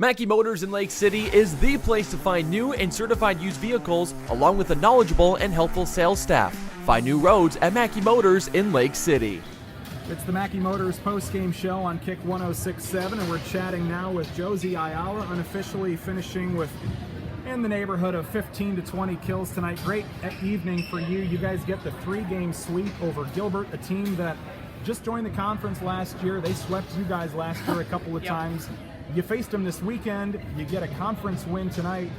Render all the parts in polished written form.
Mackey Motors in Lake City is the place to find new and certified used vehicles, along with a knowledgeable and helpful sales staff. Find new roads at Mackey Motors in Lake City. It's the Mackey Motors post-game show on Kick 106.7, and we're chatting now with Josie Ayala, unofficially finishing with in the neighborhood of 15 to 20 kills tonight. Great evening for you. You guys get the 3-game sweep over Gilbert, a team that just joined the conference last year. They swept you guys last year a couple of times. You faced them this weekend. You get a conference win tonight.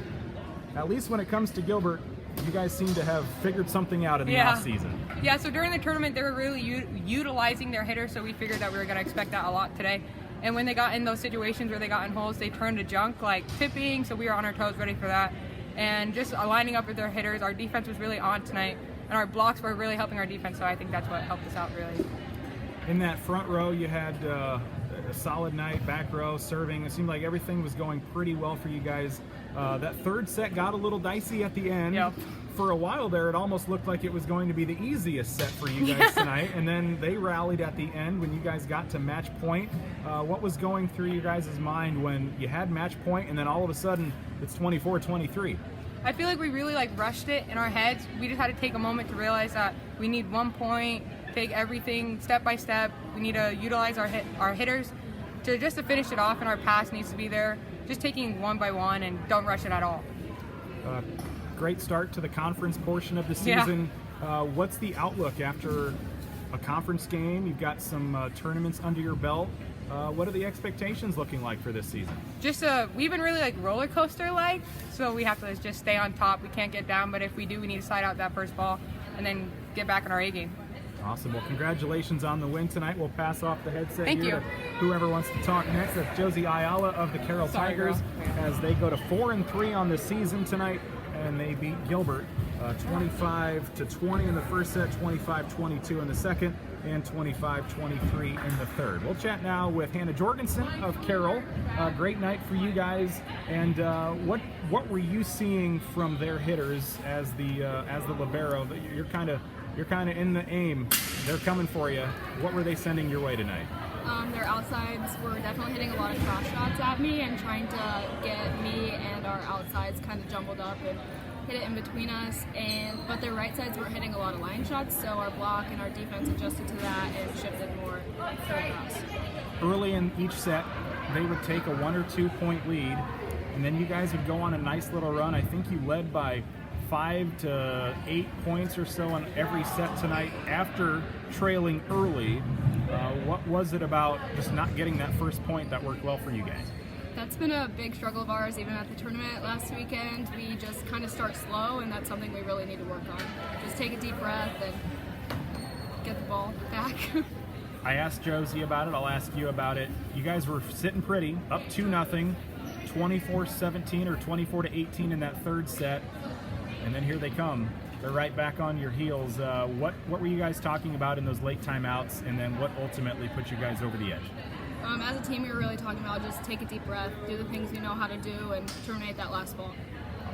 At least when it comes to Gilbert, you guys seem to have figured something out in the offseason. Yeah, so during the tournament, they were really utilizing their hitters, so we figured that we were going to expect that a lot today. And when they got in those situations where they got in holes, they turned to junk, like tipping, so we were on our toes ready for that. And just lining up with their hitters, our defense was really on tonight, and our blocks were really helping our defense, so I think that's what helped us out, really. In that front row, you had a solid night, back row, serving. It seemed like everything was going pretty well for you guys. That third set got a little dicey at the end. Yep. For a while there, it almost looked like it was going to be the easiest set for you guys tonight, and then they rallied at the end when you guys got to match point. What was going through your guys' mind when you had match point, and then all of a sudden it's 24-23? I feel like we really rushed it in our heads. We just had to take a moment to realize that we need 1 point, take everything step by step. We need to utilize our hitters to finish it off, and our pass needs to be there. Just taking one by one and don't rush it at all. Great start to the conference portion of the season. What's the outlook after a conference game? You've got some tournaments under your belt. What are the expectations looking like for this season? Just we've been really roller coaster like, so we have to just stay on top. We can't get down, but if we do, we need to slide out that first ball and then get back in our A game. Awesome. Well, congratulations on the win tonight. We'll pass off the headset Thank here you. to whoever wants to talk next. That's Josie Ayala of the Carroll Tigers, as they go to 4-3 on the season tonight, and they beat Gilbert 25-20 in the first set, 25-22 in the second, and 25-23 in the third. We'll chat now with Hannah Jorgensen of Carroll. Great night for you guys, and what were you seeing from their hitters as the libero? You're kind of in the aim. They're coming for you. What were they sending your way tonight? Their outsides were definitely hitting a lot of cross shots at me and trying to get me and our outsides kind of jumbled up and hit it in between us. But their right sides were hitting a lot of line shots, so our block and our defense adjusted to that and shifted more for us. Early in each set, they would take a 1 or 2 point lead, and then you guys would go on a nice little run. I think you led by 5 to 8 points or so on every set tonight after trailing early. What was it about just not getting that first point that worked well for you guys? That's been a big struggle of ours, even at the tournament last weekend. We just kind of start slow, and that's something we really need to work on. Just take a deep breath and get the ball back. I asked Josie about it. I'll ask you about it. You guys were sitting pretty, up 2-0, 24-17 or 24-18 in that third set. And then here they come. They're right back on your heels. What were you guys talking about in those late timeouts, and then what ultimately put you guys over the edge? As a team, we were really talking about just take a deep breath, do the things we know how to do, and terminate that last ball.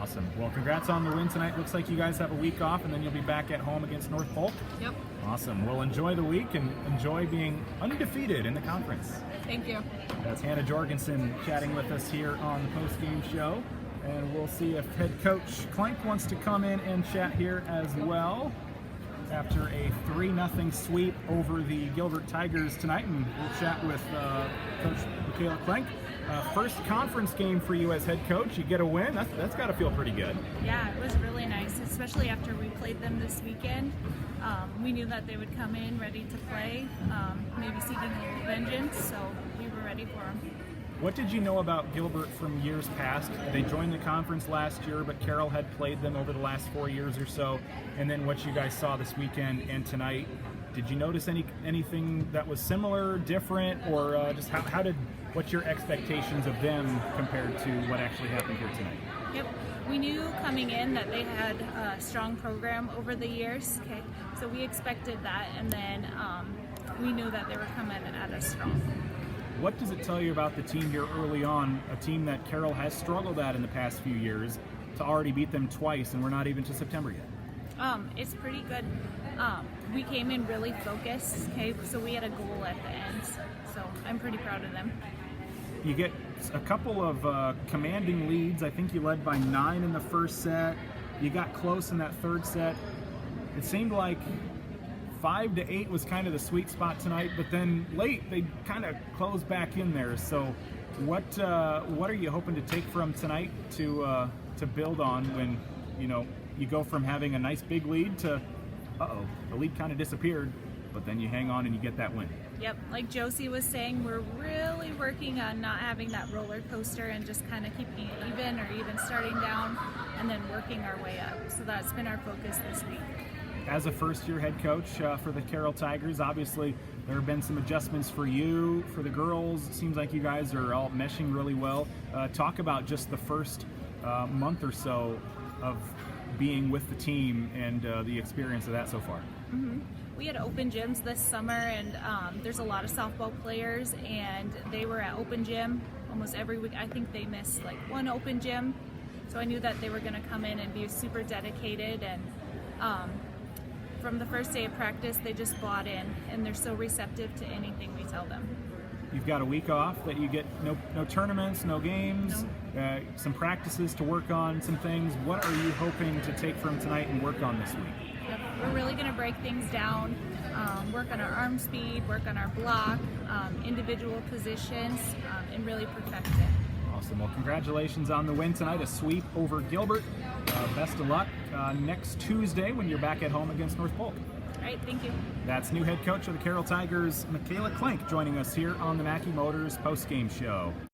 Awesome. Well, congrats on the win tonight. Looks like you guys have a week off, and then you'll be back at home against North Polk. Yep. Awesome. Well, enjoy the week and enjoy being undefeated in the conference. Thank you. That's Hannah Jorgensen chatting with us here on the post-game show. And we'll see if head coach Klenk wants to come in and chat here as well after a 3-0 sweep over the Gilbert Tigers tonight. And we'll chat with Coach Klenk. First conference game for you as head coach. You get a win. That's got to feel pretty good. Yeah, it was really nice, especially after we played them this weekend. We knew that they would come in ready to play, maybe seeking a little vengeance, so we were ready for them. What did you know about Gilbert from years past? They joined the conference last year, but Carroll had played them over the last 4 years or so. And then what you guys saw this weekend and tonight, did you notice anything that was similar, different, or just what's your expectations of them compared to what actually happened here tonight? Yep, we knew coming in that they had a strong program over the years. Okay, so we expected that, and then we knew that they were coming at us strong. What does it tell you about the team here early on, a team that Carroll has struggled at in the past few years, to already beat them twice, and we're not even to September yet? It's pretty good. We came in really focused, okay, so we had a goal at the end, so I'm pretty proud of them. You get a couple of commanding leads. I think you led by 9 in the first set. You got close in that third set. It seemed like 5 to 8 was kind of the sweet spot tonight, but then late they kind of closed back in there. So what are you hoping to take from tonight to build on when you go from having a nice big lead to the lead kind of disappeared, but then you hang on and you get that win? Yep, like Josie was saying, we're really working on not having that roller coaster and just kind of keeping it even or even starting down and then working our way up. So that's been our focus this week. As a first-year head coach for the Carroll Tigers, obviously there have been some adjustments for you, for the girls. It seems like you guys are all meshing really well. Talk about just the first month or so of being with the team and the experience of that so far. Mm-hmm. We had open gyms this summer, and there's a lot of softball players, and they were at open gym almost every week. I think they missed like one open gym, so I knew that they were going to come in and be super dedicated, and from the first day of practice they just bought in, and they're so receptive to anything we tell them. You've got a week off that you get no tournaments, no games, some practices to work on, some things. What are you hoping to take from tonight and work on this week? Yep. We're really going to break things down, work on our arm speed, work on our block, individual positions, and really perfect it. Awesome. Well, congratulations on the win tonight, a sweep over Gilbert. Best of luck next Tuesday when you're back at home against North Polk. All right, thank you. That's new head coach of the Carroll Tigers, Coach Klenk, joining us here on the Mackey Motors post-game show.